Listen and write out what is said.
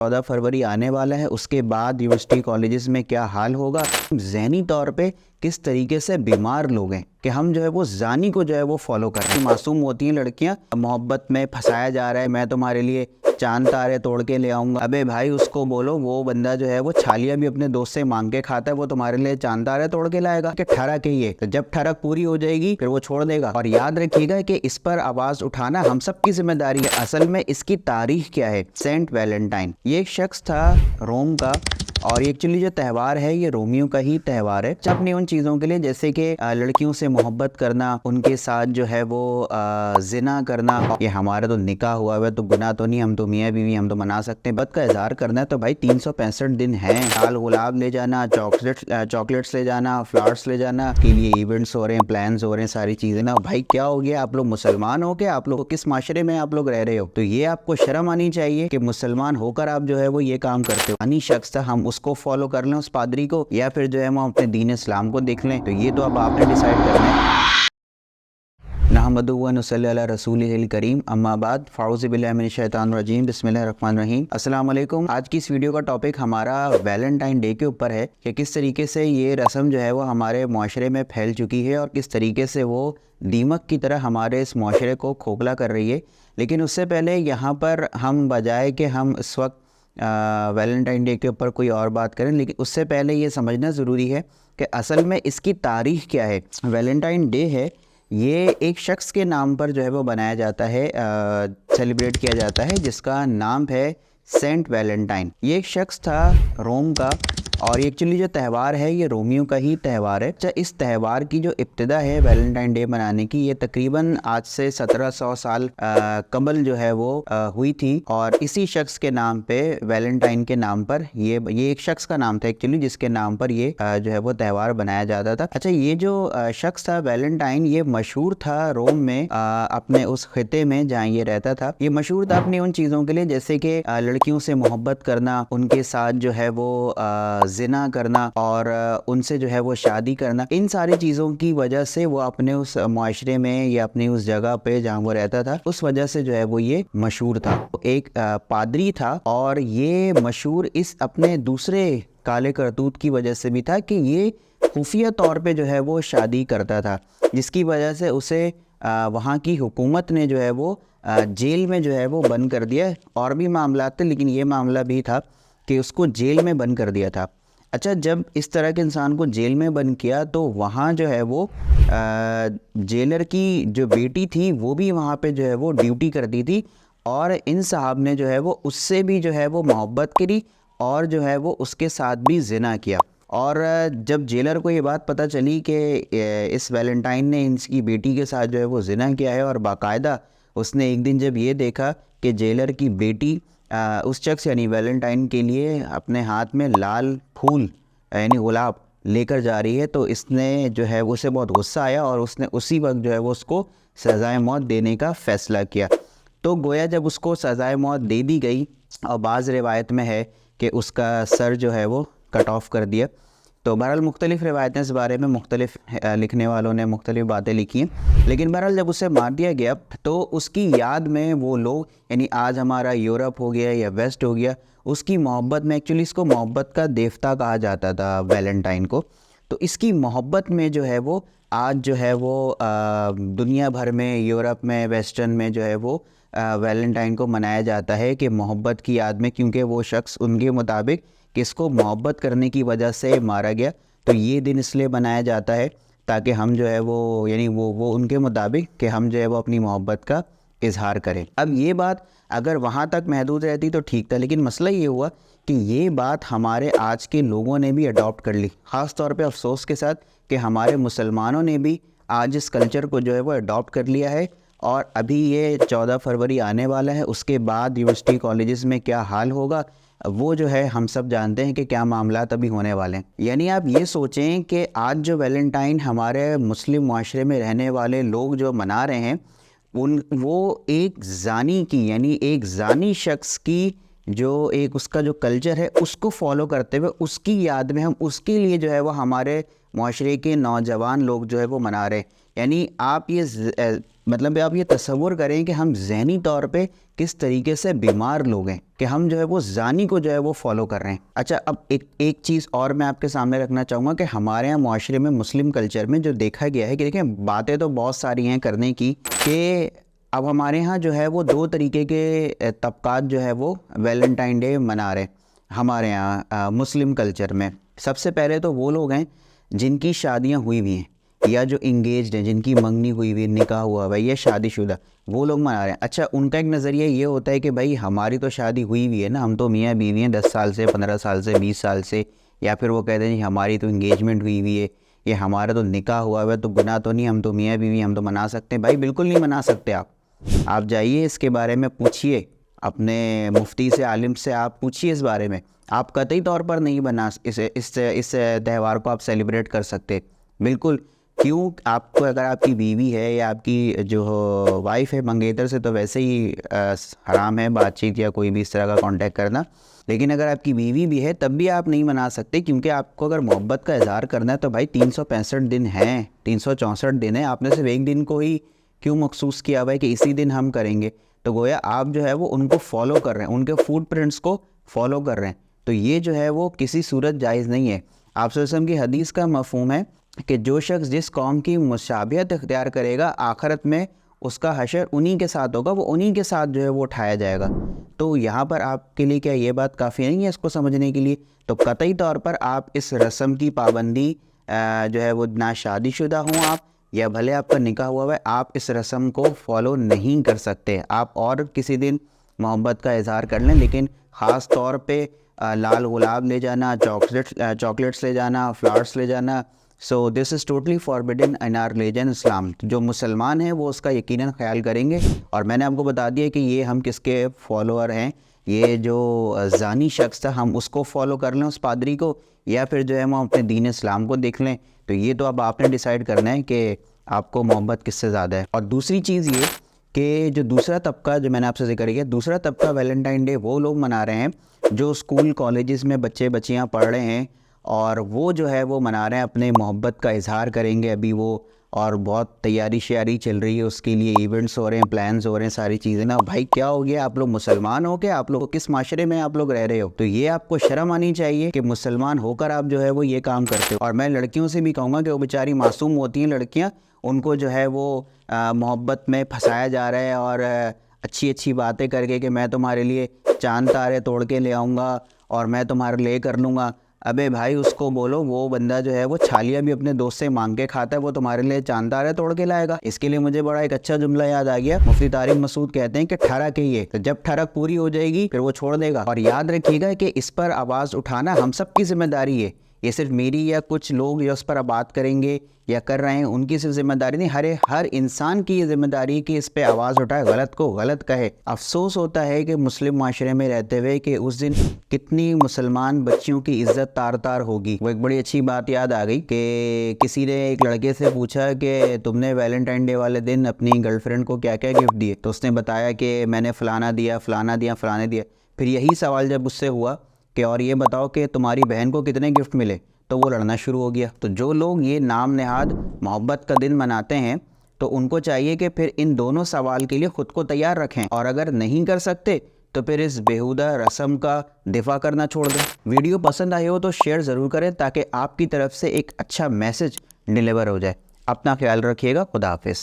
14 फरवरी आने वाला है, उसके बाद यूनिवर्सिटी कॉलेजेस में क्या हाल होगा, ज़हनी तौर पे किस तरीके से बीमार लोग हैं कि हम जो है वो जानी को जो है वो फॉलो कर रहे हैं। मासूम होती हैं लड़कियां, मोहब्बत में फंसाया जा रहा है, मैं तुम्हारे लिए चांद तारे तोड़ के ले आऊंगा। अबे भाई उसको बोलो, वो बंदा जो है वो छालियां भी अपने दोस्त से मांग के खाता है, वो तुम्हारे लिए चांद तारे तोड़ के लाएगा कि ठरक है ये। तो जब ठरक पूरी हो जाएगी फिर वो छोड़ देगा। और याद रखिएगा कि इस पर आवाज उठाना हम सबकी जिम्मेदारी है। असल में इसकी तारीख क्या है? सेंट वैलेंटाइन, ये एक शख्स था रोम का, और एक्चुअली जो त्यौहार है ये रोमियो का ही त्यौहार है। अपनी उन चीज़ों के लिए जैसे कि लड़कियों से मोहब्बत करना, उनके साथ जो है वो जिना करना। ये हमारा तो निकाह हुआ है तो गुनाह तो नहीं, हम तो मियाँ बीवी, हम तो मना सकते हैं। बद का इजहार करना है तो भाई 365 दिन हैं। लाल गुलाब ले जाना, चॉकलेट्स ले जाना, फ्लावर्स ले जाना, के लिए इवेंट्स हो रहे हैं, प्लान्स हो रहे हैं, सारी चीज़ें ना। भाई क्या हो गया, आप लोग मुसलमान हो क्या? आप लोग किस माशरे में आप लोग रह रहे हो? तो ये आपको शर्म आनी चाहिए कि मुसलमान होकर आप जो है वो ये काम करते हो। अन्य शख्स था, हम उसको फॉलो कर लें उस पादरी को, या फिर जो है हम अपने दीन इस्लाम को देख लें? तो ये तो अब आपने डिसाइड करना है। नहमदुहु व नसल्ली अला रसूलिहिल करीम, अम्मा बाद, फ़ाऊज़ु बिल्लाहि मिनश शैतानिर रजीम, बिस्मिल्लाहिर रहमानिर रहीम। अस्सलाम वालेकुम। आज की इस वीडियो का टॉपिक हमारा वैलेंटाइन डे के ऊपर है कि किस तरीके से ये रस्म जो है वो हमारे माशरे में फैल चुकी है और किस तरीके से वो दीमक की तरह हमारे इस माशरे को खोखला कर रही है। लेकिन उससे पहले यहाँ पर हम बजाय कि हम इस वक्त वैलेंटाइन डे के ऊपर कोई और बात करें, लेकिन उससे पहले ये समझना ज़रूरी है कि असल में इसकी तारीख़ क्या है। वैलेंटाइन डे है, ये एक शख्स के नाम पर जो है वो बनाया जाता है, सेलिब्रेट किया जाता है, जिसका नाम है सेंट वैलेंटाइन। ये एक शख्स था रोम का, और एक्चुअली जो त्यौहार है ये रोमियो का ही त्यौहार है। अच्छा, इस त्यौहार की जो इब्तिदा है वैलेंटाइन डे मनाने की, ये तकरीबन आज से 1700 साल कबल जो है वो हुई थी। और इसी शख्स के नाम पे, वैलेंटाइन के नाम पर, ये एक शख्स का नाम था एक्चुअली, जिसके नाम पर ये जो है वो त्यौहार बनाया जाता था। अच्छा, ये जो शख्स था वैलेंटाइन, ये मशहूर था रोम में, अपने उस खिते में जहाँ ये रहता था। ये मशहूर था अपनी उन चीज़ों के लिए जैसे कि लड़कियों से मोहब्बत करना, उनके साथ जो है वो जिना करना, और उनसे जो है वो शादी करना। इन सारी चीज़ों की वजह से वो अपने उस माशरे में या अपनी उस जगह पे जहाँ वो रहता था, उस वजह से जो है वो ये मशहूर था। एक पादरी था, और ये मशहूर इस अपने दूसरे काले करतूत की वजह से भी था कि ये खुफिया तौर पे जो है वो शादी करता था, जिसकी वजह से उसे वहाँ की हुकूमत ने जो है वो जेल में जो है वो बंद कर दिया। और भी मामला थे, लेकिन ये मामला भी था कि उसको जेल में बंद कर दिया था। अच्छा, जब इस तरह के इंसान को जेल में बंद किया तो वहाँ जो है वो जेलर की जो बेटी थी वो भी वहाँ पे जो है वो ड्यूटी करती थी, और इन साहब ने जो है वो उससे भी जो है वो मोहब्बत करी, और जो है वो उसके साथ भी जिना किया। और जब जेलर को ये बात पता चली कि इस वैलेंटाइन ने इसकी बेटी के साथ जो है वो जिना किया है, और बाकायदा उसने एक दिन जब ये देखा कि जेलर की बेटी उस शख्स यानी वैलेंटाइन के लिए अपने हाथ में लाल फूल यानी गुलाब लेकर जा रही है, तो इसने जो है उसे बहुत गुस्सा आया, और उसने उसी वक्त जो है वो उसको सज़ाए मौत देने का फ़ैसला किया। तो गोया जब उसको सज़ाए मौत दे दी गई, और बाज़ रिवायत में है कि उसका सर जो है वो कट ऑफ कर दिया। तो बहरहाल मुख्तलिफ़ रिवायतें इस बारे में, मुख्तलिफ़ लिखने वालों ने मुख्तलिफ़ बातें लिखी हैं। लेकिन बहरहाल जब उसे मार दिया गया तो उसकी याद में वो लोग, यानी आज हमारा यूरोप हो गया या वेस्ट हो गया, उसकी मोहब्बत में, एक्चुअली इसको मोहब्बत का देवता कहा जाता था वैलेंटाइन को। तो इसकी मोहब्बत में जो है वो आज जो है वो दुनिया भर में, यूरोप में, वेस्टर्न में जो है वो वैलेंटाइन को मनाया जाता है कि मोहब्बत की याद में, क्योंकि वो शख्स उनके मुताबिक किसको मोहब्बत करने की वजह से मारा गया। तो ये दिन इसलिए बनाया जाता है ताकि हम जो है वो, यानी वो उनके मुताबिक कि हम जो है वो अपनी मोहब्बत का इजहार करें। अब ये बात अगर वहाँ तक महदूद रहती तो ठीक था, लेकिन मसला ये हुआ कि ये बात हमारे आज के लोगों ने भी अडॉप्ट कर ली, ख़ास तौर पे अफसोस के साथ कि हमारे मुसलमानों ने भी आज इस कल्चर को जो है वो अडॉप्ट कर लिया है। और अभी ये 14 फरवरी आने वाला है, उसके बाद यूनिवर्सिटी कॉलेजेस में क्या हाल होगा वो जो है हम सब जानते हैं कि क्या मामलात अभी होने वाले हैं। यानी आप ये सोचें कि आज जो वैलेंटाइन हमारे मुस्लिम माशरे में रहने वाले लोग जो मना रहे हैं, वो एक जानी की, यानी एक जानी शख्स की जो एक उसका जो कल्चर है उसको फॉलो करते हुए, उसकी याद में हम उसके लिए जो है वो हमारे माशरे के नौजवान लोग जो है वो मना रहे हैं। यानी आप ये मतलब आप ये तसव्वुर करें कि हम ज़हनी तौर पे किस तरीके से बीमार लोग हैं कि हम जो है वो ज़ानी को जो है वो फॉलो कर रहे हैं। अच्छा, अब एक चीज़ और मैं आपके सामने रखना चाहूँगा कि हमारे यहाँ माशरे में, मुस्लिम कल्चर में जो देखा गया है कि देखें, बातें तो बहुत सारी हैं करने की, कि अब हमारे यहाँ जो है वो 2 तरीके के तबकात जो है वो वैलेंटाइन डे मना रहे हैं हमारे यहाँ मुस्लिम कल्चर में। सबसे पहले तो वो लोग हैं जिनकी शादियाँ हुई हुई हैं या जो इंगेज्ड हैं, जिनकी मंगनी हुई हुई, निकाह हुआ भाई, या शादीशुदा, वो लोग मना रहे हैं। अच्छा, उनका एक नज़रिया ये होता है कि भाई हमारी तो शादी हुई हुई है ना, हम तो मियाँ बीवी हैं 10 साल से, 15 साल से, 20 साल से। या फिर वो कहते हैं जी हमारी तो इंगेजमेंट हुई हुई है, ये हमारा तो निकाह हुआ हुआ है, तो गुनाह तो नहीं, हम तो मियाँ बीवी, हम तो मना सकते हैं। भाई बिल्कुल नहीं मना सकते आप जाइए इसके बारे में पूछिए अपने मुफ्ती से, आलिम से, आप पूछिए इस बारे में। आप कतई तौर पर नहीं बना इस त्यौहार को आप सेलिब्रेट कर सकते, बिल्कुल। क्यों? आपको अगर आपकी बीवी है या आपकी जो वाइफ है, मंगेतर से तो वैसे ही हराम है बातचीत या कोई भी इस तरह का कांटेक्ट करना। लेकिन अगर आपकी बीवी भी है तब भी आप नहीं मना सकते, क्योंकि आपको अगर मोहब्बत का इजहार करना है तो भाई 365 दिन हैं, 364 दिन है, आपने सिर्फ एक दिन को ही क्यों मखसूस किया हुआ है कि इसी दिन हम करेंगे? तो गोया आप जो है वो उनको फॉलो कर रहे हैं, उनके फूड प्रिंट्स को फॉलो कर रहे हैं। तो ये जो है वो किसी सूरत जायज़ नहीं है। आप सल्लल्लाहु अलैहि वसल्लम की हदीस का मफ़हूम है कि जो शख्स जिस कौम की मुशाबियत इख्तियार करेगा, आखिरत में उसका हशर उन्हीं के साथ होगा, वो उन्हीं के साथ जो है वो उठाया जाएगा। तो यहाँ पर आपके लिए क्या ये बात काफ़ी नहीं है इसको समझने के लिए? तो कतई तौर पर आप इस रस्म की पाबंदी जो है वो, ना शादीशुदा हों आप या भले आपका निकाह हुआ है, आप इस रस्म को फॉलो नहीं कर सकते। आप और किसी दिन मोहब्बत का इजहार कर लें, लेकिन ख़ास तौर पे लाल गुलाब ले जाना, चॉकलेट्स ले जाना, फ्लावर्स ले जाना, so this is totally forbidden in our religion Islam. जो मुसलमान हैं वो उसका यकीनन ख्याल करेंगे। और मैंने आपको बता दिया कि ये हम किसके फॉलोअर हैं। ये जो ज़ानी शख्स था, हम उसको फॉलो कर लें, उस पादरी को, या फिर जो है हम अपने दीन इस्लाम को देख लें। तो ये तो अब आपने डिसाइड करना है कि आपको मोहब्बत किससे ज़्यादा है। और दूसरी चीज़ ये कि जो दूसरा तबका जो मैंने आपसे जिक्र किया, दूसरा तबका वैलेंटाइन डे वो लोग मना रहे हैं जो स्कूल कॉलेजेस में बच्चे बच्चियाँ पढ़ रहे हैं, और वो जो है वो मना रहे हैं, अपने मोहब्बत का इजहार करेंगे अभी वो, और बहुत तैयारी श्यारी चल रही है उसके लिए, इवेंट्स हो रहे हैं, प्लान्स हो रहे हैं, सारी चीज़ें ना। भाई क्या हो गया, आप लोग मुसलमान हो क्या? आप लोग किस माशरे में आप लोग रह रहे हो? तो ये आपको शर्म आनी चाहिए कि मुसलमान होकर आप जो है वो ये काम करते हो। और मैं लड़कियों से भी कहूँगा कि वो बेचारी मासूम होती हैं लड़कियाँ, उनको जो है वो मोहब्बत में फंसाया जा रहा है, और अच्छी अच्छी बातें करके कि मैं तुम्हारे लिए चांद तारे तोड़ के ले आऊँगा और मैं तुम्हारे लिए कर लूँगा। अबे भाई उसको बोलो, वो बंदा जो है वो छालिया भी अपने दोस्त से मांग के खाता है, वो तुम्हारे लिए चांद तारे तोड़ के लाएगा? इसके लिए मुझे बड़ा एक अच्छा जुमला याद आ गया। मुफ्ती तारिक मसूद कहते हैं कि ठरक है ये, तो जब ठरक पूरी हो जाएगी फिर वो छोड़ देगा। और याद रखिएगा कि इस पर आवाज़ उठाना हम सब की जिम्मेदारी है। ये सिर्फ मेरी या कुछ लोग जो उस पर बात करेंगे या कर रहे हैं उनकी सिर्फ जिम्मेदारी नहीं, हर इंसान की ये जिम्मेदारी है कि इस पे आवाज़ उठाए, गलत को गलत कहे। अफसोस होता है कि मुस्लिम माशरे में रहते हुए कि उस दिन कितनी मुसलमान बच्चियों की इज्जत तार तार होगी। वो एक बड़ी अच्छी बात याद आ गई कि किसी ने एक लड़के से पूछा कि तुमने वैलेंटाइन डे वाले दिन अपनी गर्लफ्रेंड को क्या क्या गिफ्ट दिए? तो उसने बताया कि मैंने फ़लाना दिया, फ़लाना दिया, फ़लाने दिया। फिर यही सवाल जब उससे हुआ कि और ये बताओ कि तुम्हारी बहन को कितने गिफ्ट मिले, तो वो लड़ना शुरू हो गया। तो जो लोग ये नाम नेहाद मोहब्बत का दिन मनाते हैं, तो उनको चाहिए कि फिर इन दोनों सवाल के लिए ख़ुद को तैयार रखें, और अगर नहीं कर सकते तो फिर इस बेहुदा रस्म का दिफा करना छोड़ दें। वीडियो पसंद आई हो तो शेयर ज़रूर करें ताकि आपकी तरफ से एक अच्छा मैसेज डिलीवर हो जाए। अपना ख्याल रखिएगा। खुदा हाफिज़।